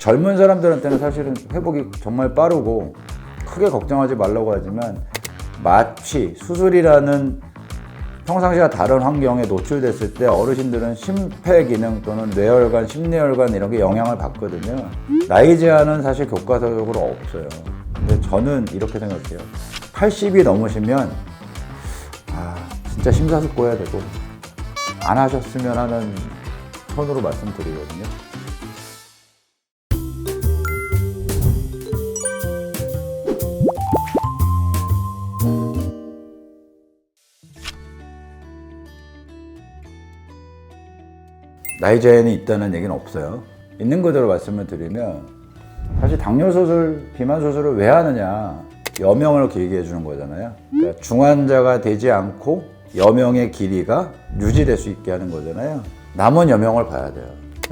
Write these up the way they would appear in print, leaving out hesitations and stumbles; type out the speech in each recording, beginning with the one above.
젊은 사람들한테는 사실은 회복이 정말 빠르고 크게 걱정하지 말라고 하지만 마취, 수술이라는 평상시와 다른 환경에 노출됐을 때 어르신들은 심폐기능 또는 뇌혈관, 심뇌혈관 이런 게 영향을 받거든요. 나이 제한은 사실 교과서적으로 없어요. 근데 저는 이렇게 생각해요. 80이 넘으시면 진짜 심사숙고해야 되고 안 하셨으면 하는 톤으로 말씀드리거든요. 나이 제한이 있다는 얘기는 없어요. 있는 그대로 말씀을 드리면 사실 당뇨 수술, 비만 수술을 왜 하느냐, 여명을 길게 해주는 거잖아요. 그러니까 중환자가 되지 않고 여명의 길이가 유지될 수 있게 하는 거잖아요. 남은 여명을 봐야 돼요.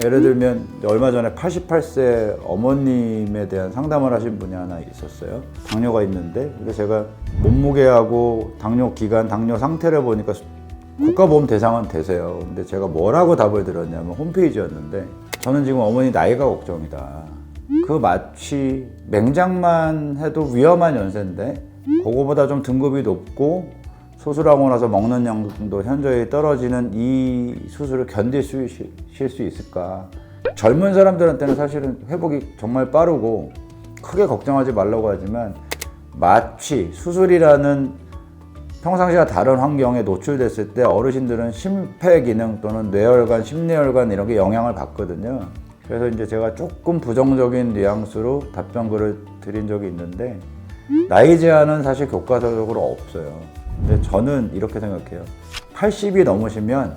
예를 들면 얼마 전에 88세 어머님에 대한 상담을 하신 분이 하나 있었어요. 당뇨가 있는데, 근데 제가 몸무게하고 당뇨 기간, 당뇨 상태를 보니까 국가보험 대상은 되세요. 근데 제가 뭐라고 답을 드렸냐면 홈페이지였는데, 저는 지금 어머니 나이가 걱정이다. 그 마취 맹장만 해도 위험한 연세인데 그거보다 좀 등급이 높고 수술하고 나서 먹는 양도 현저히 떨어지는 이 수술을 견딜 수 있을까? 젊은 사람들한테는 사실은 회복이 정말 빠르고 크게 걱정하지 말라고 하지만 마취, 수술이라는 평상시와 다른 환경에 노출됐을 때 어르신들은 심폐기능 또는 뇌혈관, 심뇌혈관 이런 게 영향을 받거든요. 그래서 이제 제가 조금 부정적인 뉘앙스로 답변글을 드린 적이 있는데, 나이 제한은 사실 교과서적으로 없어요. 근데 저는 이렇게 생각해요. 80이 넘으시면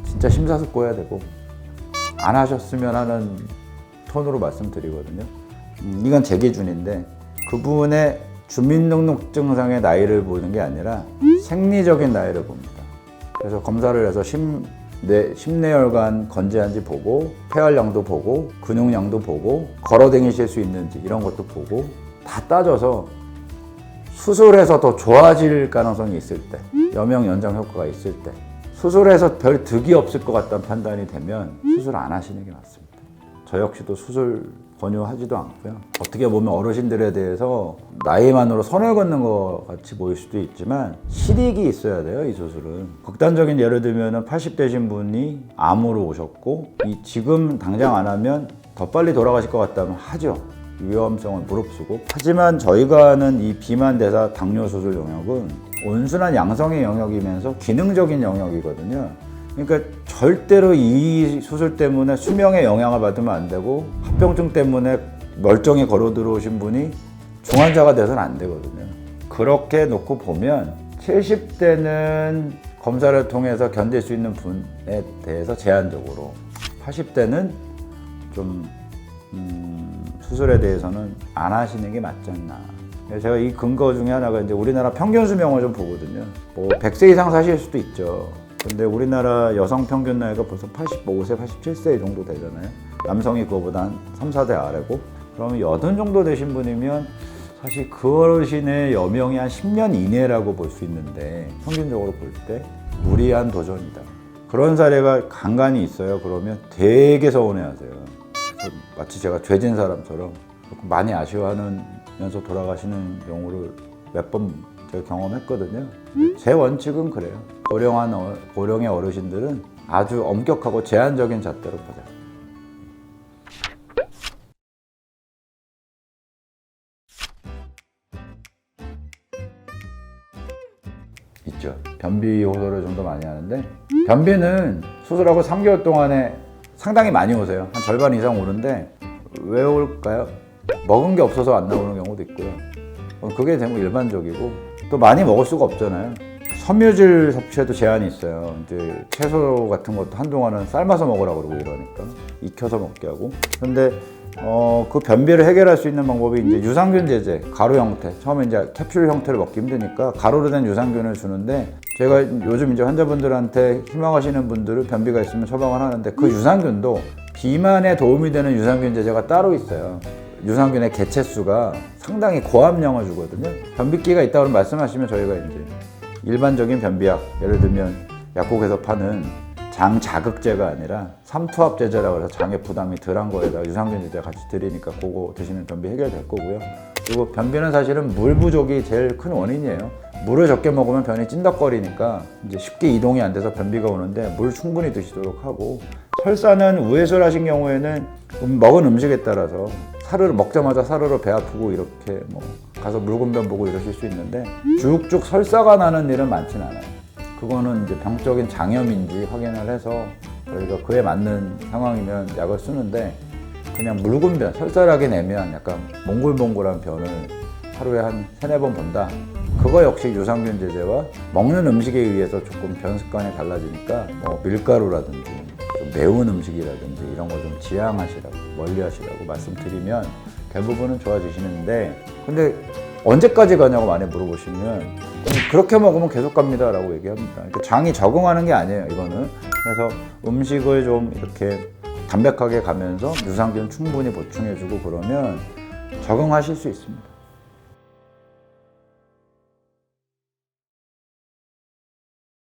진짜 심사숙고해야 되고 안 하셨으면 하는 톤으로 말씀드리거든요. 이건 제 기준인데, 그분의 주민등록증상의 나이를 보는 게 아니라 생리적인 나이를 봅니다. 그래서 검사를 해서 심뇌혈관 건재한지 보고, 폐활량도 보고, 근육량도 보고, 걸어 다니실 수 있는지 이런 것도 보고 다 따져서 수술해서 더 좋아질 가능성이 있을 때, 여명 연장 효과가 있을 때, 수술해서 별 득이 없을 것 같다는 판단이 되면 수술 안 하시는 게 맞습니다. 저 역시도 수술 권유하지도 않고요. 어떻게 보면 어르신들에 대해서 나이만으로 선을 긋는 것 같이 보일 수도 있지만 실익이 있어야 돼요, 이 수술은. 극단적인 예를 들면 80대신 분이 암으로 오셨고 지금 당장 안 하면 더 빨리 돌아가실 것 같다면 하죠. 위험성을 무릅쓰고. 하지만 저희가 하는 이 비만 대사 당뇨 수술 영역은 온순한 양성의 영역이면서 기능적인 영역이거든요. 그러니까 절대로 이 수술 때문에 수명에 영향을 받으면 안 되고, 합병증 때문에 멀쩡히 걸어 들어오신 분이 중환자가 돼서는 안 되거든요. 그렇게 놓고 보면 70대는 검사를 통해서 견딜 수 있는 분에 대해서 제한적으로, 80대는 좀 수술에 대해서는 안 하시는 게 맞지 않나. 제가 이 근거 중에 하나가 이제 우리나라 평균 수명을 좀 보거든요. 뭐 100세 이상 사실 수도 있죠. 근데 우리나라 여성 평균 나이가 벌써 85세, 87세 정도 되잖아요. 남성이 그거보다 한 3, 4대 아래고, 그러면 80 정도 되신 분이면 사실 그 어르신의 여명이 한 10년 이내라고 볼 수 있는데, 평균적으로 볼 때 무리한 도전이다. 그런 사례가 간간히 있어요. 그러면 되게 서운해하세요. 그래서 마치 제가 죄진 사람처럼 많이 아쉬워하면서 돌아가시는 경우를 몇 번 제가 경험했거든요. 제 원칙은 그래요. 고령의 어르신들은 아주 엄격하고 제한적인 잣대로 보자. 있죠. 변비 호소를 좀 더 많이 하는데, 변비는 수술하고 3개월 동안에 상당히 많이 오세요. 한 절반 이상 오는데 왜 올까요? 먹은 게 없어서 안 나오는 경우도 있고요. 그게 대부분 일반적이고, 또 많이 먹을 수가 없잖아요. 섬유질 섭취에도 제한이 있어요. 이제 채소 같은 것도 한동안은 삶아서 먹으라고 그러고 이러니까 익혀서 먹게 하고. 근데 그 변비를 해결할 수 있는 방법이 이제 유산균 제제, 가루 형태. 처음에 이제 캡슐 형태를 먹기 힘드니까 가루로 된 유산균을 주는데, 제가 요즘 이제 환자분들한테 희망하시는 분들은 변비가 있으면 처방을 하는데, 그 유산균도 비만에 도움이 되는 유산균 제제가 따로 있어요. 유산균의 개체수가 상당히 고함량을 주거든요. 변비기가 있다고 말씀하시면 저희가 이제 일반적인 변비약, 예를 들면 약국에서 파는 장 자극제가 아니라 삼투압제제라고 해서 장에 부담이 덜한 거에다가 유산균제제 같이 드리니까 그거 드시면 변비 해결될 거고요. 그리고 변비는 사실은 물 부족이 제일 큰 원인이에요. 물을 적게 먹으면 변이 찐덕거리니까 이제 쉽게 이동이 안 돼서 변비가 오는데 물 충분히 드시도록 하고, 설사는 우회술 하신 경우에는 먹은 음식에 따라서 사르르 먹자마자 사르르 배 아프고 이렇게 뭐 가서 물건변 보고 이러실 수 있는데 쭉쭉 설사가 나는 일은 많진 않아요. 그거는 이제 병적인 장염인지 확인을 해서 저희가 그에 맞는 상황이면 약을 쓰는데, 그냥 묽은 변, 설사하게 내면 약간 몽골몽골한 변을 하루에 한 3-4번 본다. 그거 역시 유산균 제제와 먹는 음식에 의해서 조금 변 습관이 달라지니까 뭐 밀가루라든지 좀 매운 음식이라든지 이런 거 좀 지양하시라고, 멀리 하시라고 말씀드리면 대부분은 좋아지시는데, 근데 언제까지 가냐고 많이 물어보시면 그렇게 먹으면 계속 갑니다 라고 얘기합니다. 그러니까 장이 적응하는 게 아니에요, 이거는. 그래서 음식을 좀 이렇게 담백하게 가면서 유산균 충분히 보충해주고 그러면 적응하실 수 있습니다.